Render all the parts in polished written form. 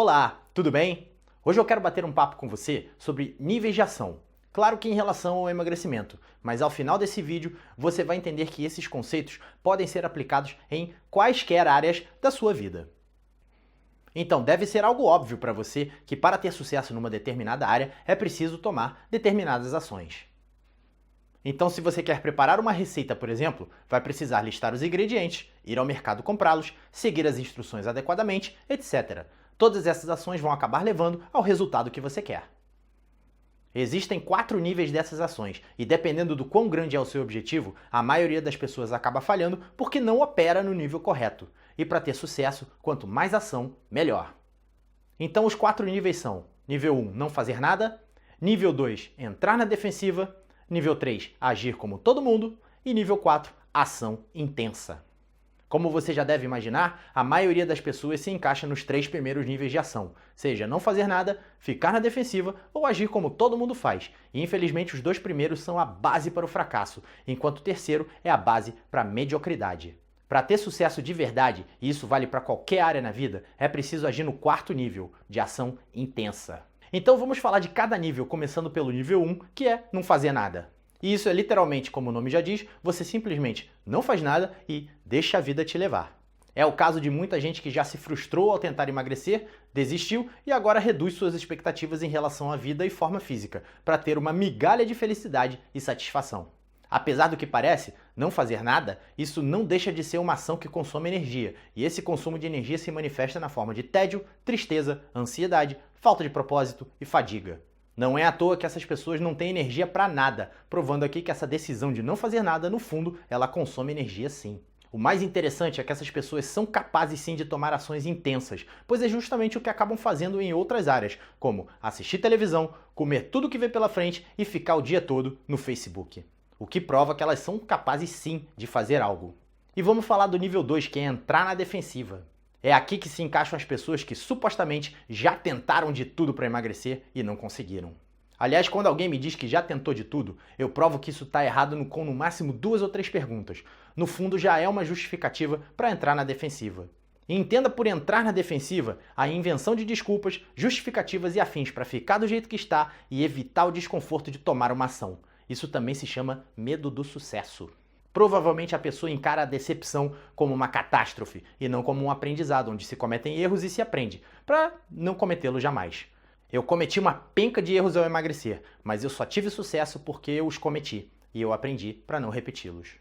Olá, tudo bem? Hoje eu quero bater um papo com você sobre níveis de ação. Claro que em relação ao emagrecimento, mas ao final desse vídeo você vai entender que esses conceitos podem ser aplicados em quaisquer áreas da sua vida. Então, deve ser algo óbvio para você que para ter sucesso numa determinada área é preciso tomar determinadas ações. Então, se você quer preparar uma receita, por exemplo, vai precisar listar os ingredientes, ir ao mercado comprá-los, seguir as instruções adequadamente, etc. Todas essas ações vão acabar levando ao resultado que você quer. Existem 4 níveis dessas ações, e dependendo do quão grande é o seu objetivo, a maioria das pessoas acaba falhando porque não opera no nível correto. E para ter sucesso, quanto mais ação, melhor. Então os 4 níveis são: nível 1, não fazer nada; nível 2, entrar na defensiva; nível 3, agir como todo mundo; e nível 4, ação intensa. Como você já deve imaginar, a maioria das pessoas se encaixa nos 3 primeiros níveis de ação, seja não fazer nada, ficar na defensiva ou agir como todo mundo faz. E infelizmente os 2 primeiros são a base para o fracasso, enquanto o terceiro é a base para a mediocridade. Para ter sucesso de verdade, e isso vale para qualquer área na vida, é preciso agir no 4º nível, de ação intensa. Então vamos falar de cada nível, começando pelo nível 1, que é não fazer nada. E isso é literalmente, como o nome já diz, você simplesmente não faz nada e deixa a vida te levar. É o caso de muita gente que já se frustrou ao tentar emagrecer, desistiu e agora reduz suas expectativas em relação à vida e forma física, para ter uma migalha de felicidade e satisfação. Apesar do que parece, não fazer nada, isso não deixa de ser uma ação que consome energia, e esse consumo de energia se manifesta na forma de tédio, tristeza, ansiedade, falta de propósito e fadiga. Não é à toa que essas pessoas não têm energia para nada, provando aqui que essa decisão de não fazer nada, no fundo, ela consome energia sim. O mais interessante é que essas pessoas são capazes sim de tomar ações intensas, pois é justamente o que acabam fazendo em outras áreas, como assistir televisão, comer tudo que vê pela frente e ficar o dia todo no Facebook. O que prova que elas são capazes sim de fazer algo. E vamos falar do nível 2, que é entrar na defensiva. É aqui que se encaixam as pessoas que supostamente já tentaram de tudo para emagrecer e não conseguiram. Aliás, quando alguém me diz que já tentou de tudo, eu provo que isso está errado com no máximo 2 ou 3 perguntas. No fundo, já é uma justificativa para entrar na defensiva. E entenda por entrar na defensiva a invenção de desculpas, justificativas e afins para ficar do jeito que está e evitar o desconforto de tomar uma ação. Isso também se chama medo do sucesso. Provavelmente a pessoa encara a decepção como uma catástrofe e não como um aprendizado, onde se cometem erros e se aprende, para não cometê-los jamais. Eu cometi uma penca de erros ao emagrecer, mas eu só tive sucesso porque eu os cometi e eu aprendi para não repeti-los.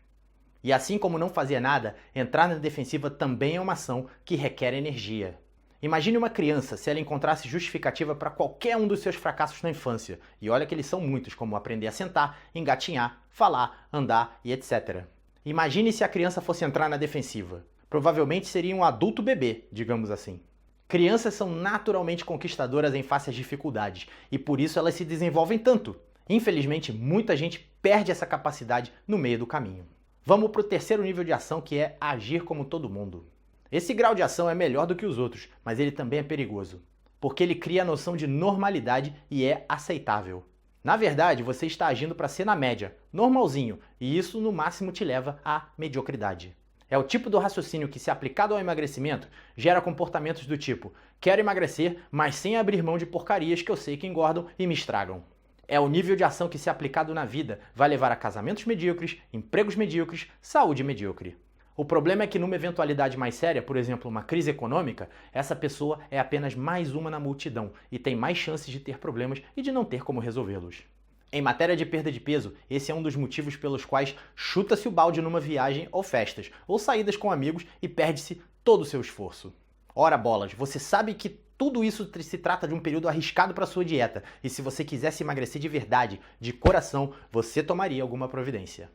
E assim como não fazer nada, entrar na defensiva também é uma ação que requer energia. Imagine uma criança se ela encontrasse justificativa para qualquer um dos seus fracassos na infância, e olha que eles são muitos, como aprender a sentar, engatinhar, falar, andar e etc. Imagine se a criança fosse entrar na defensiva. Provavelmente seria um adulto bebê, digamos assim. Crianças são naturalmente conquistadoras em face às dificuldades, e por isso elas se desenvolvem tanto. Infelizmente, muita gente perde essa capacidade no meio do caminho. Vamos para o 3º nível de ação, que é agir como todo mundo. Esse grau de ação é melhor do que os outros, mas ele também é perigoso, porque ele cria a noção de normalidade e é aceitável. Na verdade, você está agindo para ser na média, normalzinho, e isso no máximo te leva à mediocridade. É o tipo do raciocínio que, se aplicado ao emagrecimento, gera comportamentos do tipo: quero emagrecer, mas sem abrir mão de porcarias que eu sei que engordam e me estragam. É o nível de ação que, se aplicado na vida, vai levar a casamentos medíocres, empregos medíocres, saúde medíocre. O problema é que numa eventualidade mais séria, por exemplo, uma crise econômica, essa pessoa é apenas mais uma na multidão e tem mais chances de ter problemas e de não ter como resolvê-los. Em matéria de perda de peso, esse é um dos motivos pelos quais chuta-se o balde numa viagem ou festas, ou saídas com amigos e perde-se todo o seu esforço. Ora bolas, você sabe que tudo isso se trata de um período arriscado para sua dieta, e se você quisesse emagrecer de verdade, de coração, você tomaria alguma providência.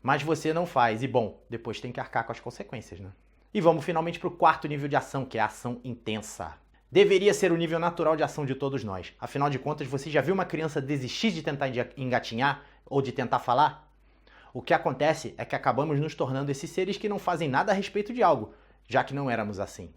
Mas você não faz, e bom, depois tem que arcar com as consequências, né? E vamos finalmente para o 4º nível de ação, que é a ação intensa. Deveria ser o nível natural de ação de todos nós. Afinal de contas, você já viu uma criança desistir de tentar engatinhar ou de tentar falar? O que acontece é que acabamos nos tornando esses seres que não fazem nada a respeito de algo, já que não éramos assim.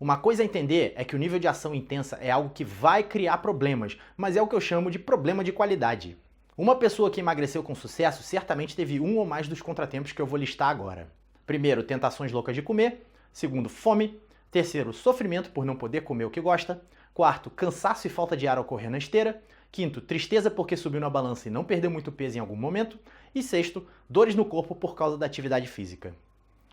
Uma coisa a entender é que o nível de ação intensa é algo que vai criar problemas, mas é o que eu chamo de problema de qualidade. Uma pessoa que emagreceu com sucesso certamente teve um ou mais dos contratempos que eu vou listar agora. Primeiro, tentações loucas de comer. Segundo, fome. Terceiro, sofrimento por não poder comer o que gosta. Quarto, cansaço e falta de ar ao correr na esteira. Quinto, tristeza porque subiu na balança e não perdeu muito peso em algum momento. E sexto, dores no corpo por causa da atividade física.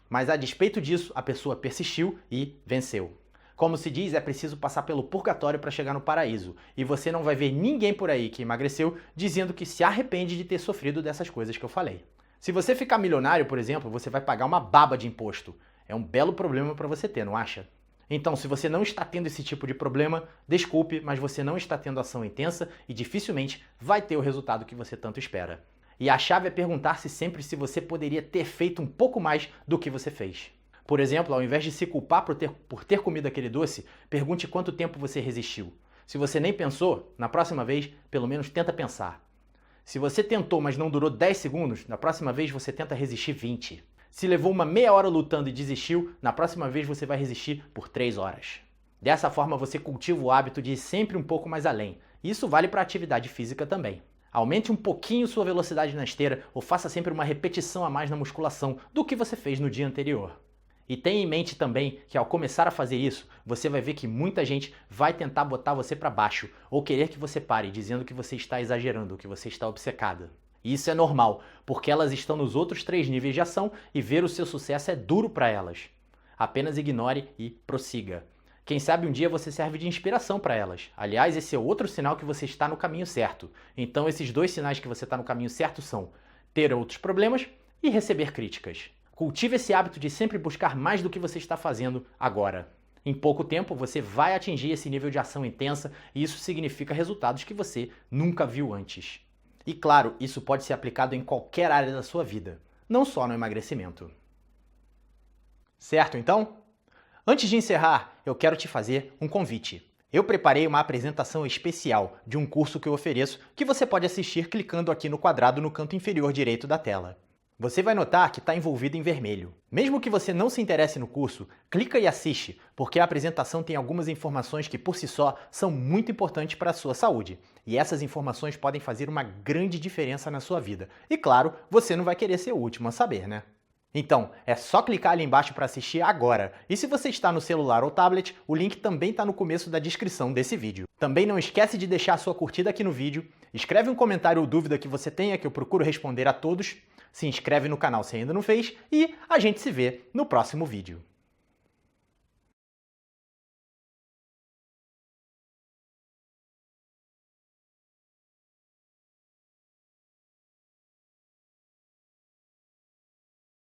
Mas a despeito disso, a pessoa persistiu e venceu. Como se diz, é preciso passar pelo purgatório para chegar no paraíso. E você não vai ver ninguém por aí que emagreceu dizendo que se arrepende de ter sofrido dessas coisas que eu falei. Se você ficar milionário, por exemplo, você vai pagar uma baba de imposto. É um belo problema para você ter, não acha? Então, se você não está tendo esse tipo de problema, desculpe, mas você não está tendo ação intensa e dificilmente vai ter o resultado que você tanto espera. E a chave é perguntar-se sempre se você poderia ter feito um pouco mais do que você fez. Por exemplo, ao invés de se culpar por ter comido aquele doce, pergunte quanto tempo você resistiu. Se você nem pensou, na próxima vez, pelo menos tenta pensar. Se você tentou, mas não durou 10 segundos, na próxima vez você tenta resistir 20. Se levou uma meia hora lutando e desistiu, na próxima vez você vai resistir por 3 horas. Dessa forma você cultiva o hábito de ir sempre um pouco mais além. Isso vale para a atividade física também. Aumente um pouquinho sua velocidade na esteira ou faça sempre uma repetição a mais na musculação do que você fez no dia anterior. E tenha em mente também que ao começar a fazer isso, você vai ver que muita gente vai tentar botar você para baixo ou querer que você pare, dizendo que você está exagerando, que você está obcecada. E isso é normal, porque elas estão nos outros 3 níveis de ação e ver o seu sucesso é duro para elas. Apenas ignore e prossiga. Quem sabe um dia você serve de inspiração para elas. Aliás, esse é outro sinal que você está no caminho certo. Então esses 2 sinais que você está no caminho certo são ter outros problemas e receber críticas. Cultive esse hábito de sempre buscar mais do que você está fazendo agora. Em pouco tempo você vai atingir esse nível de ação intensa e isso significa resultados que você nunca viu antes. E claro, isso pode ser aplicado em qualquer área da sua vida, não só no emagrecimento. Certo, então? Antes de encerrar, eu quero te fazer um convite. Eu preparei uma apresentação especial de um curso que eu ofereço que você pode assistir clicando aqui no quadrado no canto inferior direito da tela. Você vai notar que está envolvido em vermelho. Mesmo que você não se interesse no curso, clica e assiste, porque a apresentação tem algumas informações que por si só são muito importantes para a sua saúde. E essas informações podem fazer uma grande diferença na sua vida. E claro, você não vai querer ser o último a saber, né? Então, é só clicar ali embaixo para assistir agora. E se você está no celular ou tablet, o link também está no começo da descrição desse vídeo. Também não esquece de deixar a sua curtida aqui no vídeo, escreve um comentário ou dúvida que você tenha que eu procuro responder a todos, se inscreve no canal se ainda não fez e a gente se vê no próximo vídeo.